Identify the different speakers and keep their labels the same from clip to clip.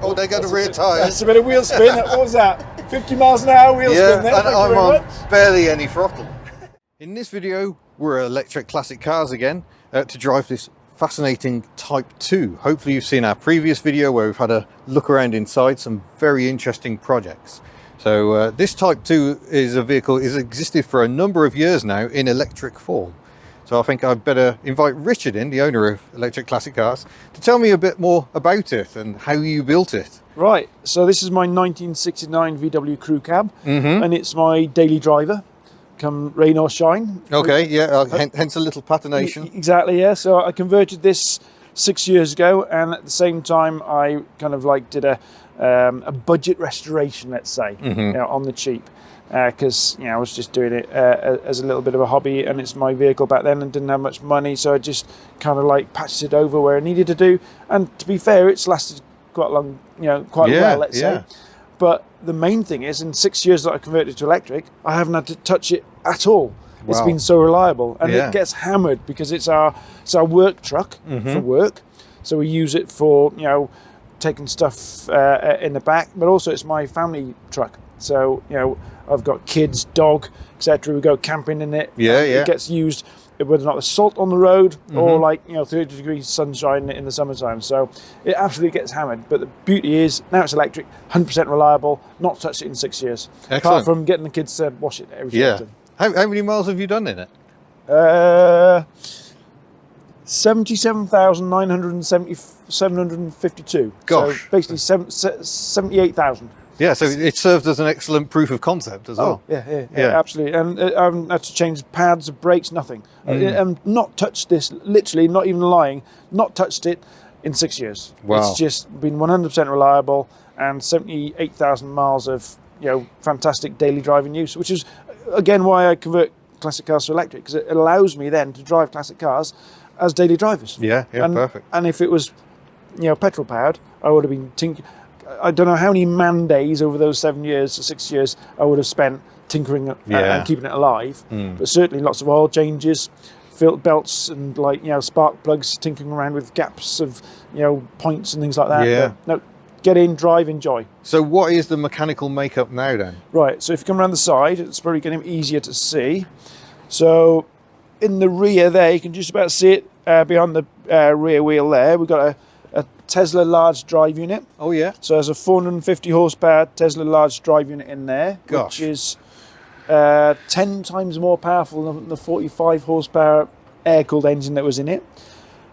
Speaker 1: Oh, they got a rear tyre.
Speaker 2: That's a bit of wheel spin. What was that? 50 miles an hour wheel spin there.
Speaker 1: And
Speaker 2: Thank
Speaker 1: I'm
Speaker 2: you very
Speaker 1: on
Speaker 2: much.
Speaker 1: barely any throttle. In this video, we're at Electric Classic Cars again to drive this fascinating Type 2. Hopefully you've seen our previous video where we've had a look around inside some very interesting projects. So this Type 2 is a vehicle has existed for a number of years now in electric form. So I think I'd better invite Richard in, the owner of Electric Classic Cars, to tell me a bit more about it and how you built it.
Speaker 2: Right, so this is my 1969 VW crew cab, and it's my daily driver, come rain or shine.
Speaker 1: Okay, yeah, hence a little patination.
Speaker 2: Exactly, yeah. So I converted this 6 years ago, and at the same time I kind of like did a budget restoration, let's say, you know, on the cheap. Because I was just doing it as a little bit of a hobby, and it's my vehicle back then and didn't have much money, so I just kind of like patched it over where I needed to do. And to be fair, it's lasted quite long, quite well, let's say. But the main thing is, in 6 years that I converted to electric, I haven't had to touch it at all. Wow. It's been so reliable, and it gets hammered because it's our work truck for work. So we use it for taking stuff in the back, but also it's my family truck. So I've got kids, dog, etc. We go camping in it. It gets used whether or not there's salt on the road or 30 degrees sunshine in the summertime. So it absolutely gets hammered. But the beauty is now it's electric, 100% reliable. Not touched it in 6 years.
Speaker 1: Excellent.
Speaker 2: Apart from getting the kids to wash it every so often.
Speaker 1: How many miles have you done in it?
Speaker 2: 77,752.
Speaker 1: Gosh.
Speaker 2: So basically 78,000.
Speaker 1: Yeah, so it served as an excellent proof of concept as well.
Speaker 2: Yeah, absolutely. And I haven't had to change pads, brakes, nothing. And not touched this, literally, not even lying, not touched it in 6 years.
Speaker 1: Wow.
Speaker 2: It's just been 100% reliable and 78,000 miles of fantastic daily driving use, which is, again, why I convert classic cars to electric, because it allows me then to drive classic cars as daily drivers.
Speaker 1: Yeah, perfect.
Speaker 2: And if it was, petrol powered, I would have been I don't know how many man days over those 7 years or 6 years I would have spent tinkering and keeping it alive. But certainly lots of oil changes, filter belts, and spark plugs, tinkering around with gaps of points and things like that.
Speaker 1: Yeah.
Speaker 2: But no, get in, drive, enjoy.
Speaker 1: So what is the mechanical makeup now then?
Speaker 2: Right. So if you come around the side, it's probably getting easier to see. So in the rear there, you can just about see it behind the rear wheel there. We've got a Tesla large drive unit.
Speaker 1: Oh yeah.
Speaker 2: So there's a 450 horsepower Tesla large drive unit in there, which is 10 times more powerful than the 45 horsepower air-cooled engine that was in it.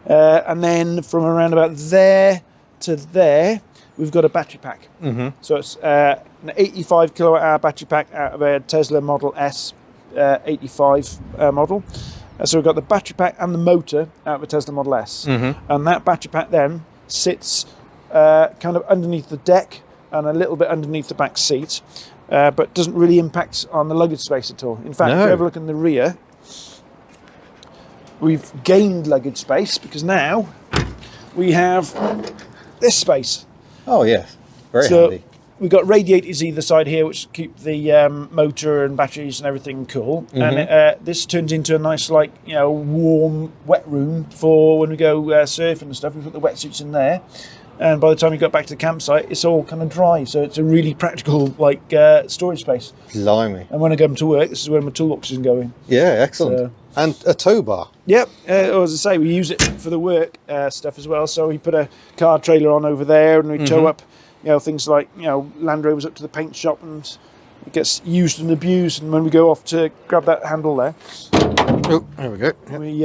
Speaker 2: And then from around about there to there, we've got a battery pack. So it's an 85 kilowatt hour battery pack out of a Tesla Model S 85 model. So we've got the battery pack and the motor out of a Tesla Model S. And that battery pack then sits kind of underneath the deck and a little bit underneath the back seat, but doesn't really impact on the luggage space at all. In fact, if you ever look in the rear, we've gained luggage space because now we have this space.
Speaker 1: Oh yes, very handy.
Speaker 2: We've got radiators either side here, which keep the motor and batteries and everything cool. And this turns into a nice, warm, wet room for when we go surfing and stuff. We put the wetsuits in there, and by the time you got back to the campsite, it's all kind of dry. So it's a really practical, storage space.
Speaker 1: Blimey.
Speaker 2: And when I come to work, this is where my toolbox is going.
Speaker 1: Yeah, excellent. And a tow bar.
Speaker 2: Yep. As I say, we use it for the work stuff as well. So we put a car trailer on over there, and we tow up. Things like, Land Rovers up to the paint shop, and it gets used and abused. And when we go off to grab that handle there.
Speaker 1: Oh, there we go. Yep.
Speaker 2: We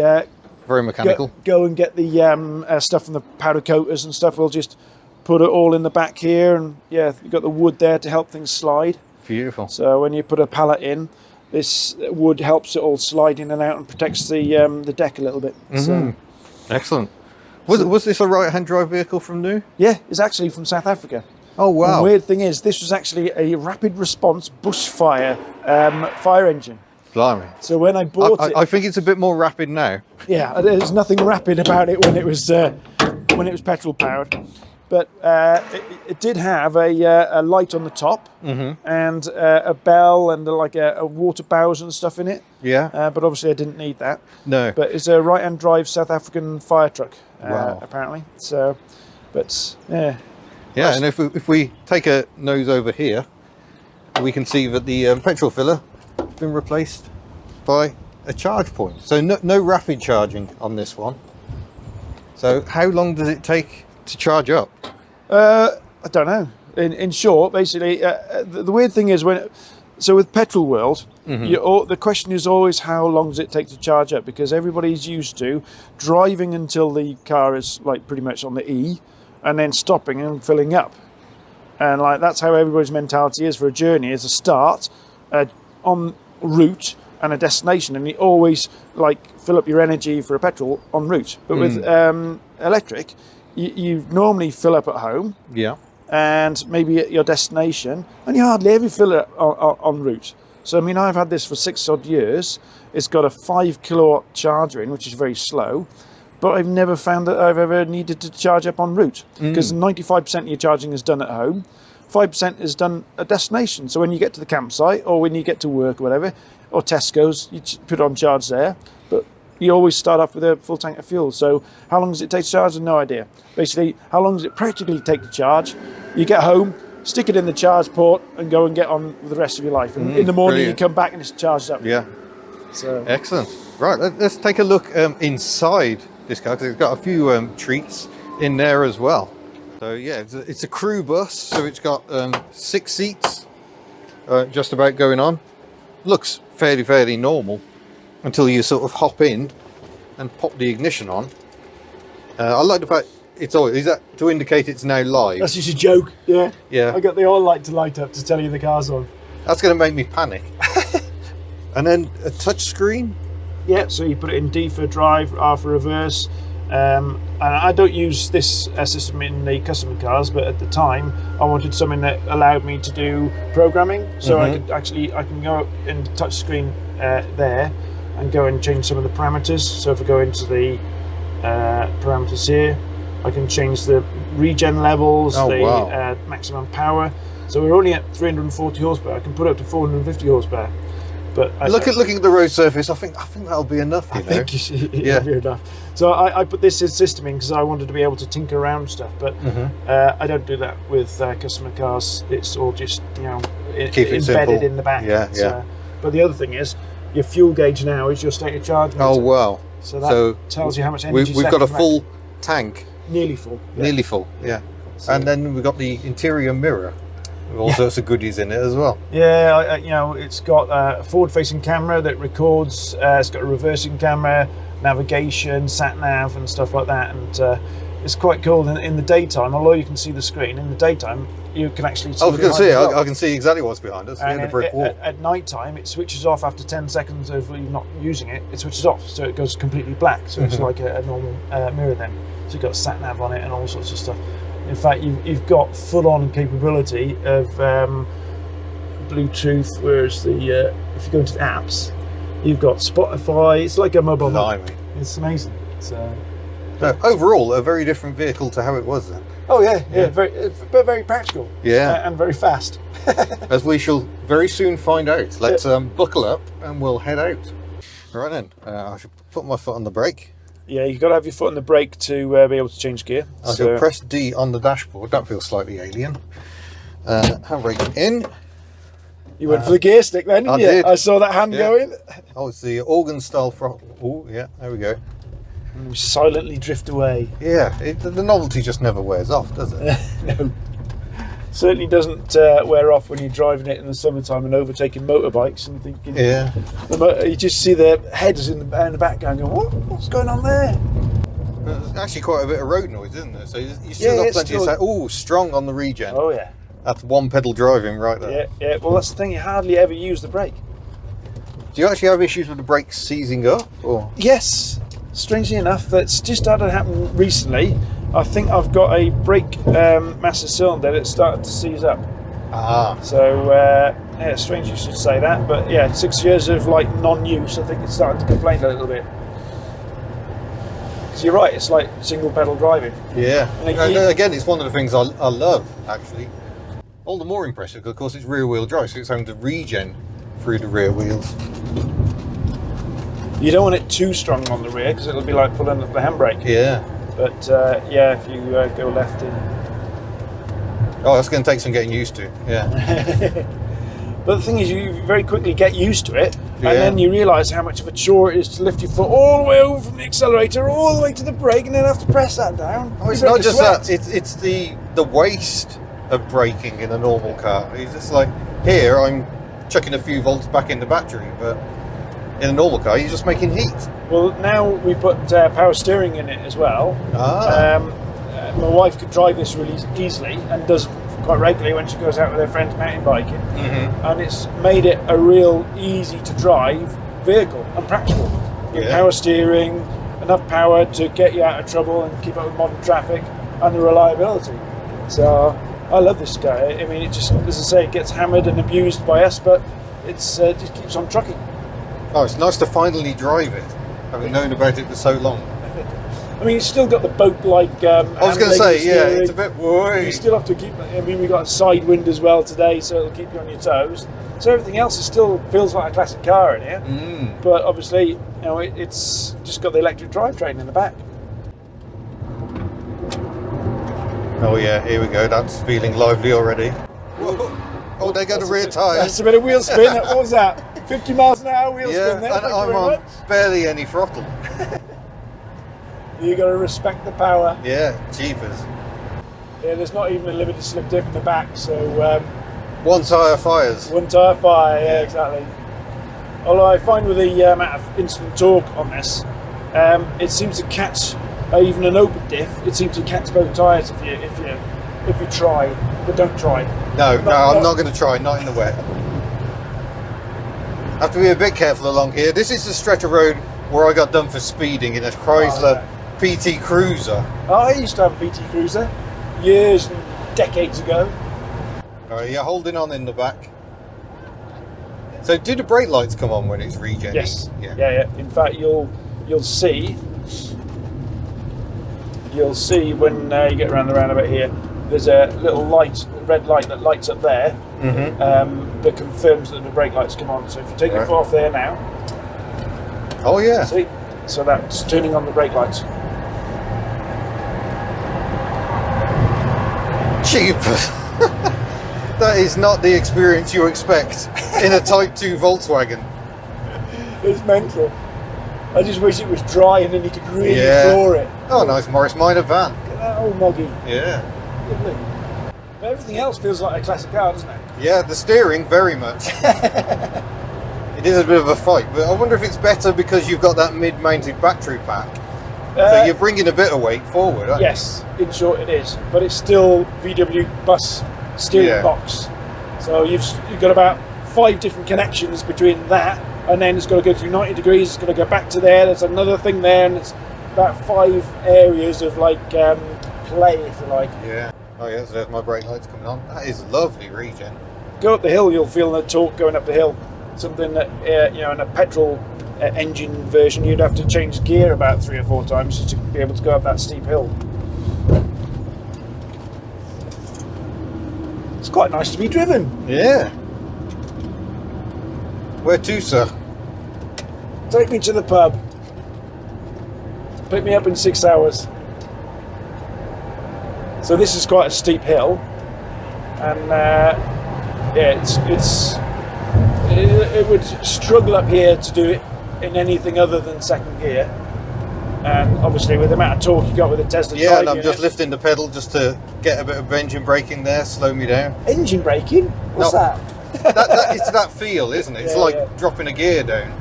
Speaker 1: very mechanical.
Speaker 2: Go and get the stuff from the powder coaters and stuff. We'll just put it all in the back here. And you've got the wood there to help things slide.
Speaker 1: Beautiful.
Speaker 2: So when you put a pallet in, this wood helps it all slide in and out and protects the deck a little bit. So.
Speaker 1: Excellent. Was this a right-hand drive vehicle from new?
Speaker 2: Yeah, it's actually from South Africa.
Speaker 1: Oh, wow.
Speaker 2: The weird thing is, this was actually a rapid response bushfire fire engine.
Speaker 1: Blimey.
Speaker 2: So when I bought it...
Speaker 1: I think it's a bit more rapid now.
Speaker 2: Yeah, there's nothing rapid about it when it was petrol powered. But it did have a light on the top and a bell and a water bowser and stuff in it.
Speaker 1: Yeah.
Speaker 2: But obviously I didn't need that.
Speaker 1: No.
Speaker 2: But it's a right-hand drive South African fire truck,
Speaker 1: wow.
Speaker 2: apparently. So, but yeah.
Speaker 1: Yeah, and if we take a nose over here, we can see that the petrol filler has been replaced by a charge point. So no rapid charging on this one. So how long does it take to charge up?
Speaker 2: I don't know. In short, basically, the weird thing is so with petrol world, the question is always how long does it take to charge up, because everybody's used to driving until the car is like pretty much on the E, and then stopping and filling up, and like that's how everybody's mentality is for a journey: is a start, on route, and a destination, and you always like fill up your energy for a petrol en route. But with electric, you normally fill up at home, and maybe at your destination, and you hardly ever fill it en route. So I mean, I've had this for 6 odd years. It's got a 5 kilowatt charger in, which is very slow, but I've never found that I've ever needed to charge up en route, because 95% of your charging is done at home, 5% is done at destination. So when you get to the campsite, or when you get to work or whatever, or Tesco's, you put on charge there, but you always start off with a full tank of fuel. So how long does it take to charge? No idea. Basically, how long does it practically take to charge? You get home, stick it in the charge port, and go and get on with the rest of your life. And in the morning, brilliant. You come back and it's charged up.
Speaker 1: Yeah.
Speaker 2: So
Speaker 1: excellent. Right, let's take a look inside this car, because it's got a few treats in there as well. So yeah, it's a crew bus, so it's got 6 seats, just about going on. Looks fairly normal until you sort of hop in and pop the ignition on. I like the fact it's always, is that to indicate it's now live?
Speaker 2: That's just a joke. Yeah.
Speaker 1: Yeah.
Speaker 2: I got the oil light to light up to tell you the car's on.
Speaker 1: That's going to make me panic. And then a touch screen.
Speaker 2: Yeah, so you put it in D for drive, R for reverse. And I don't use this system in the customer cars, but at the time I wanted something that allowed me to do programming. So I can go in the touch screen there and go and change some of the parameters. So if I go into the parameters here, I can change the regen levels, maximum power. So we're only at 340 horsepower. I can put up to 450 horsepower. But
Speaker 1: looking at the road surface, I think that'll be enough.
Speaker 2: I think it'll be enough. So I put this system in because I wanted to be able to tinker around stuff, but I don't do that with customer cars. It's all just embedded in the back. Yeah. But the other thing is, your fuel gauge now is your state of charge meter.
Speaker 1: Oh wow!
Speaker 2: So that tells you how much energy.
Speaker 1: We've got a full tank.
Speaker 2: Nearly full. Yeah.
Speaker 1: Nearly full. Yeah. So, and then we've got the interior mirror. With all sorts of goodies in it as well. Yeah,
Speaker 2: it's got a forward-facing camera that records. It's got a reversing camera, navigation, sat nav, and stuff like that. And it's quite cool. In the daytime, although you can see the screen, in the daytime you can actually see.
Speaker 1: I can see exactly what's behind us.
Speaker 2: And
Speaker 1: the brick wall.
Speaker 2: At night time, it switches off after 10 seconds of you not using it. It switches off, so it goes completely black. So it's like a normal mirror then. So you've got sat nav on it and all sorts of stuff. In fact, you've got full-on capability of Bluetooth, whereas if you go into the apps, you've got Spotify. It's like a mobile phone. It's amazing. So
Speaker 1: overall, a very different vehicle to how it was then.
Speaker 2: Oh yeah, very practical.
Speaker 1: Yeah,
Speaker 2: and very fast.
Speaker 1: As we shall very soon find out. Let's buckle up and we'll head out. Right then, I should put my foot on the brake.
Speaker 2: Yeah, you've got to have your foot on the brake to be able to change gear.
Speaker 1: I shall press D on the dashboard. That feels slightly alien. Handbrake in.
Speaker 2: You went for the gear stick then, didn't you?
Speaker 1: I did.
Speaker 2: I saw that hand going.
Speaker 1: Oh, it's the organ style throttle. Oh, yeah, there we go.
Speaker 2: And we silently drift away.
Speaker 1: Yeah, the novelty just never wears off, does it?
Speaker 2: No. Certainly doesn't wear off when you're driving it in the summertime and overtaking motorbikes and thinking. Yeah. You just see the heads in the background going, what's going on there?
Speaker 1: There's actually quite a bit of road noise, isn't there? So you still got plenty of sound. Oh, strong on the regen.
Speaker 2: Oh yeah.
Speaker 1: That's one pedal driving right there.
Speaker 2: Yeah. Well, that's the thing. You hardly ever use the brake.
Speaker 1: Do you actually have issues with the brakes seizing up? Or?
Speaker 2: Yes. Strangely enough, that's just started to happen recently. I think I've got a brake master cylinder that's started to seize up. So strange you should say that, but yeah, 6 years of non-use, I think it's starting to complain a little bit. Because you're right, it's like single pedal driving.
Speaker 1: Yeah. Again, it's one of the things I love actually. All the more impressive, of course, it's rear wheel drive, so it's having to regen through the rear wheels.
Speaker 2: You don't want it too strong on the rear because it'll be like pulling up the handbrake.
Speaker 1: Yeah.
Speaker 2: But if you go left in
Speaker 1: Oh, that's going to take some getting used to. Yeah.
Speaker 2: But the thing is, you very quickly get used to it, and
Speaker 1: Yeah.
Speaker 2: then you realise how much of a chore it is to lift your foot all the way over from the accelerator, all the way to the brake, and then have to press that down.
Speaker 1: Oh, it's
Speaker 2: You break
Speaker 1: not
Speaker 2: a
Speaker 1: just
Speaker 2: sweat.
Speaker 1: that. It's the waste of braking in a normal car. It's just like, here I'm chucking a few volts back in the battery, but in a normal car you're just making heat.
Speaker 2: Well, now we put power steering in it as well. My wife could drive this really easily, and does quite regularly when she goes out with her friends mountain biking. And it's made it a real easy to drive vehicle and practical. With
Speaker 1: Yeah.
Speaker 2: power steering, enough power to get you out of trouble and keep up with modern traffic, and the reliability. So I love this guy. I mean, it just, as I say, it gets hammered and abused by us, but it's just keeps on trucking.
Speaker 1: Oh, it's nice to finally drive it, having known about it for so long.
Speaker 2: I mean, it's still got the boat-like.
Speaker 1: I was going to say, yeah, it's a bit.
Speaker 2: You still have to keep. I mean, we got a side wind as well today, so it'll keep you on your toes. So everything else is still feels like a classic car in here. But obviously, you know, it's just got the electric drivetrain in the back.
Speaker 1: Oh yeah, here we go. That's feeling lively already. Whoa. Oh, they got a rear tyre.
Speaker 2: That's a bit of wheel spin. What was that? 50 miles an hour wheel
Speaker 1: Yeah,
Speaker 2: spin there.
Speaker 1: and
Speaker 2: Thank you
Speaker 1: I'm
Speaker 2: very
Speaker 1: on
Speaker 2: much.
Speaker 1: barely any throttle.
Speaker 2: You got to respect the power.
Speaker 1: Yeah, jeepers.
Speaker 2: Yeah, there's not even a limited slip diff in the back, so
Speaker 1: One tyre fires.
Speaker 2: one tyre fire. Yeah, exactly. Although I find with the amount of instant torque on this, it seems to catch even an open diff. It seems to catch both tyres if you try, but don't try.
Speaker 1: No, I'm not going to try. Not in the wet. Have to be a bit careful along here. This is the stretch of road where I got done for speeding in a Chrysler PT Cruiser.
Speaker 2: I used to have a PT Cruiser years and decades ago.
Speaker 1: You're holding on in the back. So do the brake lights come on when it's regen?
Speaker 2: Yes.
Speaker 1: Yeah.
Speaker 2: Yeah. In fact, you'll see when you get around the roundabout here. There's a little light, red light that lights up there. That confirms that the brake lights come on. So if you take your foot off there now,
Speaker 1: Oh yeah.
Speaker 2: see, so that's turning on the brake lights.
Speaker 1: Jeepers. That is not the experience you expect in a Type 2 Volkswagen.
Speaker 2: It's mental. I just wish it was dry and then you could really floor it.
Speaker 1: Oh, nice Morris Minor van.
Speaker 2: Look at that old moggy.
Speaker 1: Yeah.
Speaker 2: Lovely. But everything else feels like a classic car, doesn't it?
Speaker 1: Yeah, the steering, very much. It is a bit of a fight, but I wonder if it's better because you've got that mid-mounted battery pack. So you're bringing a bit of weight forward, aren't
Speaker 2: Yes, in short it is. But it's still VW bus steering box. So you've got about 5 different connections between that, and then it's got to go through 90 degrees, it's got to go back to there, there's another thing there, and it's about 5 areas of like play, if you like.
Speaker 1: you? Yeah. Oh yeah, so there's my brake lights coming on. That is lovely regen.
Speaker 2: Go up the hill, you'll feel the torque going up the hill. Something that, you know, in a petrol engine version, you'd have to change gear about 3 or 4 times just to be able to go up that steep hill. It's quite nice to be driven.
Speaker 1: Yeah. Where to, sir?
Speaker 2: Take me to the pub. Pick me up in 6 hours. So this is quite a steep hill, and yeah, it would struggle up here to do it in anything other than second gear. And obviously with the amount of torque you got with the Tesla
Speaker 1: Yeah,
Speaker 2: Type
Speaker 1: and I'm
Speaker 2: unit-
Speaker 1: just lifting the pedal just to get a bit of engine braking there, slow me down.
Speaker 2: Engine braking? What's
Speaker 1: No.
Speaker 2: that?
Speaker 1: It's that feel, isn't it? It's
Speaker 2: Yeah,
Speaker 1: like
Speaker 2: yeah.
Speaker 1: dropping a gear down.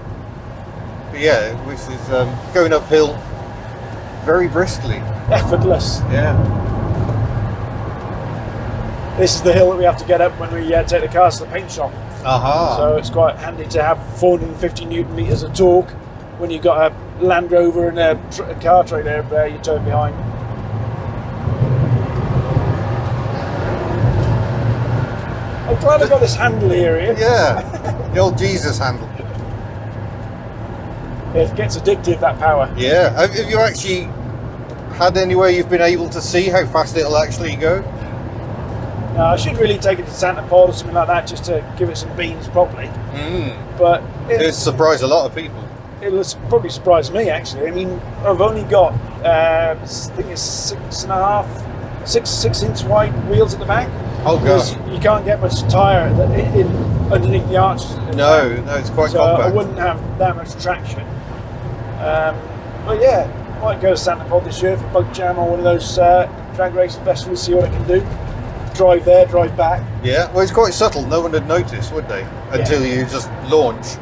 Speaker 1: But yeah, which is going uphill very briskly.
Speaker 2: Effortless.
Speaker 1: Yeah.
Speaker 2: This is the hill that we have to get up when we take the cars to the paint shop.
Speaker 1: Aha.
Speaker 2: So it's quite handy to have 450 newton meters of torque when you've got a Land Rover and a car trailer you towing behind. I'm glad I got this handle here, Ian.
Speaker 1: Yeah. The old Jesus handle.
Speaker 2: It gets addictive, that power.
Speaker 1: Yeah. Have you actually had anywhere you've been able to see how fast it'll actually go?
Speaker 2: I should really take it to Santa Paul or something like that just to give it some beans properly. But
Speaker 1: It'd surprise a lot of people.
Speaker 2: it'll probably surprise me actually. I mean, I've only got I think it's 6.5, 6 inch wide wheels at the back,
Speaker 1: Oh
Speaker 2: Because
Speaker 1: gosh.
Speaker 2: you can't get much tyre in underneath the arches.
Speaker 1: No, it's quite
Speaker 2: So
Speaker 1: compact.
Speaker 2: I wouldn't have that much traction. But yeah, might go to Santa Pod this year for Bug Jam or one of those drag racing festivals, see what I can do. Drive there, drive back.
Speaker 1: Yeah, well, it's quite subtle. No one would notice, would they? Until you just launch.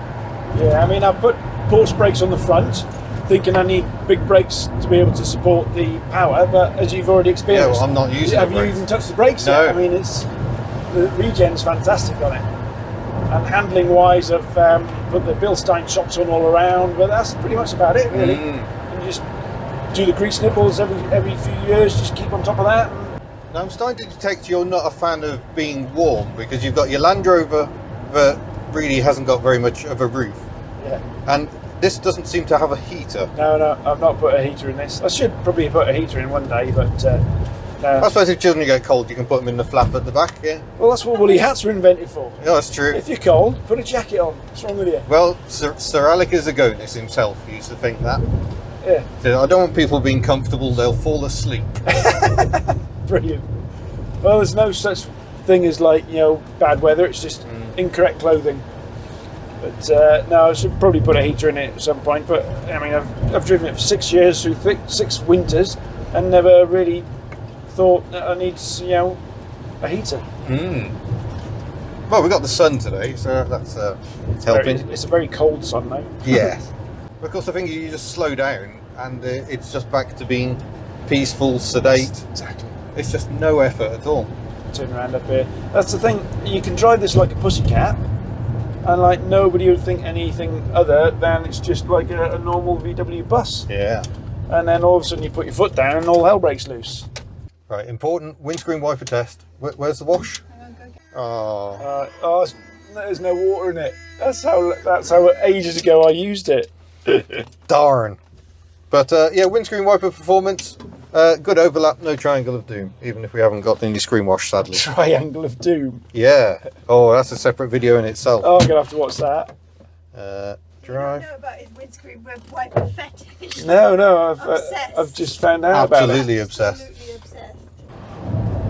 Speaker 2: Yeah, I mean, I put Porsche brakes on the front, thinking I need big brakes to be able to support the power, but as you've already experienced,
Speaker 1: Yeah, well, I'm not using
Speaker 2: have
Speaker 1: the
Speaker 2: you
Speaker 1: brakes.
Speaker 2: even touched the brakes
Speaker 1: No.
Speaker 2: yet? I mean, the regen's fantastic on it. And handling wise, I've put the Bilstein shocks on all around, but that's pretty much about it, really. And you just do the grease nipples every few years, just keep on top of that.
Speaker 1: Now, I'm starting to detect you're not a fan of being warm, because you've got your Land Rover that really hasn't got very much of a roof.
Speaker 2: Yeah.
Speaker 1: And this doesn't seem to have a heater.
Speaker 2: No, I've not put a heater in this. I should probably put a heater in one day, but no.
Speaker 1: I suppose if children get cold, you can put them in the flap at the back, yeah?
Speaker 2: Well, that's what woolly hats were invented for.
Speaker 1: Yeah, that's true.
Speaker 2: If you're cold, put a jacket on. What's wrong with you?
Speaker 1: Well, Sir Alec Zagonis himself used to think that.
Speaker 2: Yeah,
Speaker 1: So I don't want people being comfortable, they'll fall asleep.
Speaker 2: brilliant. Well, there's no such thing as bad weather. It's just incorrect clothing. But no, I should probably put a heater in it at some point. But I mean, I've driven it for 6 years through 6 winters, and never really thought that I need a heater.
Speaker 1: Well, we got the sun today, so that's helping.
Speaker 2: It's a very cold sun though.
Speaker 1: Yes. Of course, I think you just slow down, and it's just back to being peaceful, sedate.
Speaker 2: Exactly.
Speaker 1: It's just no effort at all.
Speaker 2: Turn around up here. That's the thing. You can drive this like a pussycat, and nobody would think anything other than it's just like a normal VW bus.
Speaker 1: Yeah.
Speaker 2: And then all of a sudden you put your foot down and all hell breaks loose.
Speaker 1: Right, important windscreen wiper test. Where's the wash? Oh.
Speaker 2: There's no water in it. That's how ages ago I used it.
Speaker 1: Darn. But yeah, windscreen wiper performance. Good overlap, no triangle of doom, even if we haven't got any screen wash, sadly.
Speaker 2: Triangle of doom.
Speaker 1: Yeah. Oh, that's a separate video in itself.
Speaker 2: Oh, I'm gonna have to watch that.
Speaker 1: Drive.
Speaker 3: You don't know about his windscreen wiper fetish.
Speaker 2: No,
Speaker 3: Obsessed.
Speaker 2: I've just found out about it.
Speaker 1: Absolutely obsessed.
Speaker 3: Absolutely obsessed.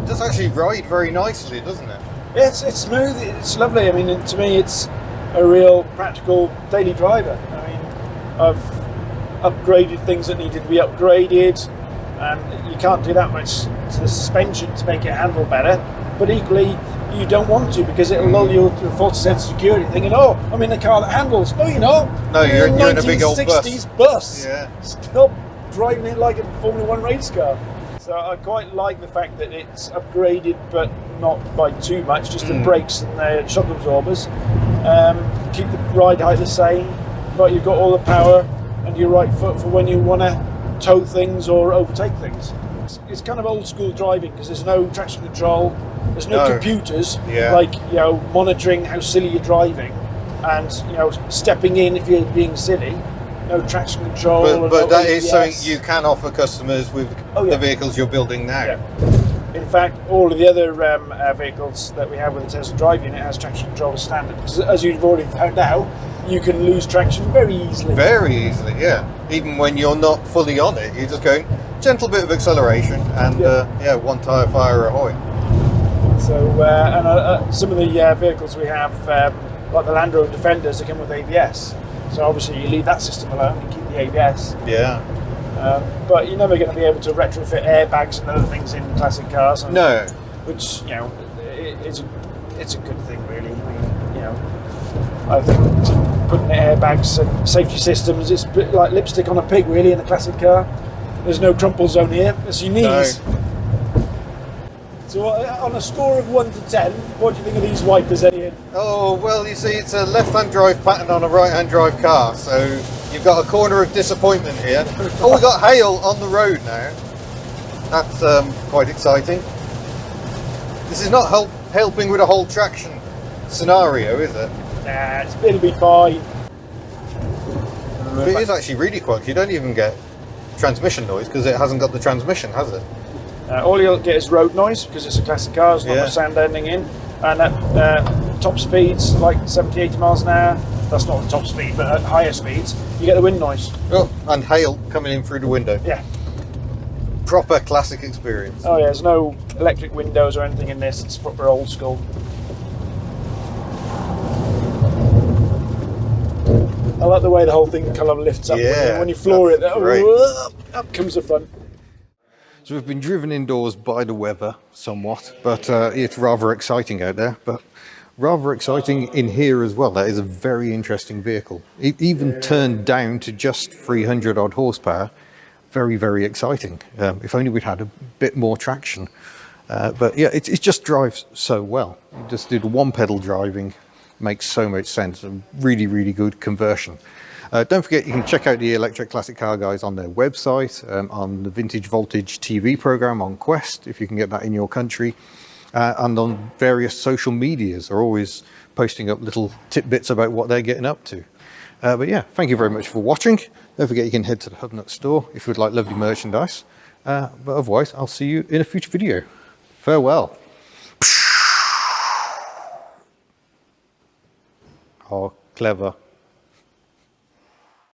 Speaker 1: It does actually ride very nicely, doesn't it?
Speaker 2: It's smooth. It's lovely. I mean, to me, it's a real practical daily driver. I mean, I've upgraded things that needed to be upgraded, and you can't do that much to the suspension to make it handle better. But equally, you don't want to, because it'll lull you to a false sense of security, thinking, "Oh, I'm in a car that handles." No, you're not.
Speaker 1: No, you're in a big old bus.
Speaker 2: 1960s bus.
Speaker 1: Yeah.
Speaker 2: Stop driving it like a Formula One race car. So I quite like the fact that it's upgraded, but not by too much. Just the brakes and the shock absorbers. Keep the ride height the same, but you've got all the power and your right foot for when you want to tow things or overtake things. It's kind of old school driving, because there's no traction control, there's no computers monitoring how silly you're driving, and stepping in if you're being silly. No traction control.
Speaker 1: But
Speaker 2: no
Speaker 1: that is something
Speaker 2: ABS.
Speaker 1: you can offer customers with the vehicles you're building now.
Speaker 2: Yeah. In fact, all of the other vehicles that we have with the Tesla Drive unit has traction control as standard. Because as you've already found out, you can lose traction very easily.
Speaker 1: Very easily, yeah. Even when you're not fully on it, you're just going gentle bit of acceleration, and one tyre fire ahoy.
Speaker 2: So, and some of the vehicles we have, like the Land Rover Defenders, they come with ABS. So obviously you leave that system alone and keep the ABS.
Speaker 1: Yeah.
Speaker 2: But you're never going to be able to retrofit airbags and other things in classic cars.
Speaker 1: No.
Speaker 2: Which it's a good thing, really. I mean, I think putting airbags and safety systems, it's a bit like lipstick on a pig, really, in a classic car. There's no crumple zone here. It's your knees.
Speaker 1: No.
Speaker 2: So on a score of 1 to 10, what do you think of these wipers, Eddie?
Speaker 1: Oh, well, you see, it's a left-hand drive pattern on a right-hand drive car, so you've got a corner of disappointment here. Oh, we've got hail on the road now. That's quite exciting. This is not helping with a whole traction scenario, is it?
Speaker 2: Nah, it'll be fine.
Speaker 1: But it is actually really quick. You don't even get transmission noise, because it hasn't got the transmission, has it?
Speaker 2: All you'll get is road noise, because it's a classic car, there's not much sound ending in. And at top speeds, like 70, 80 miles an hour, that's not the top speed, but at higher speeds, you get the wind noise.
Speaker 1: Oh, and hail coming in through the window.
Speaker 2: Yeah.
Speaker 1: proper classic experience.
Speaker 2: Oh yeah, there's no electric windows or anything in this. It's proper old school. I like the way the whole thing kind of lifts up when you floor it.
Speaker 1: Great.
Speaker 2: Up comes the front.
Speaker 1: So we've been driven indoors by the weather somewhat, but it's rather exciting out there. But rather exciting in here as well. That is a very interesting vehicle. Even turned down to just 300 odd horsepower. Very, very exciting. If only we'd had a bit more traction. But yeah, it just drives so well. You just did one pedal driving. Makes so much sense. A really, really good conversion. Don't forget, you can check out the Electric Classic Car guys on their website, on the Vintage Voltage TV program on Quest, if you can get that in your country, and on various social medias. They're always posting up little tidbits about what they're getting up to. But yeah, thank you very much for watching. Don't forget, you can head to the Hubnut store if you'd like lovely merchandise. But otherwise, I'll see you in a future video. Farewell. Oh, clever.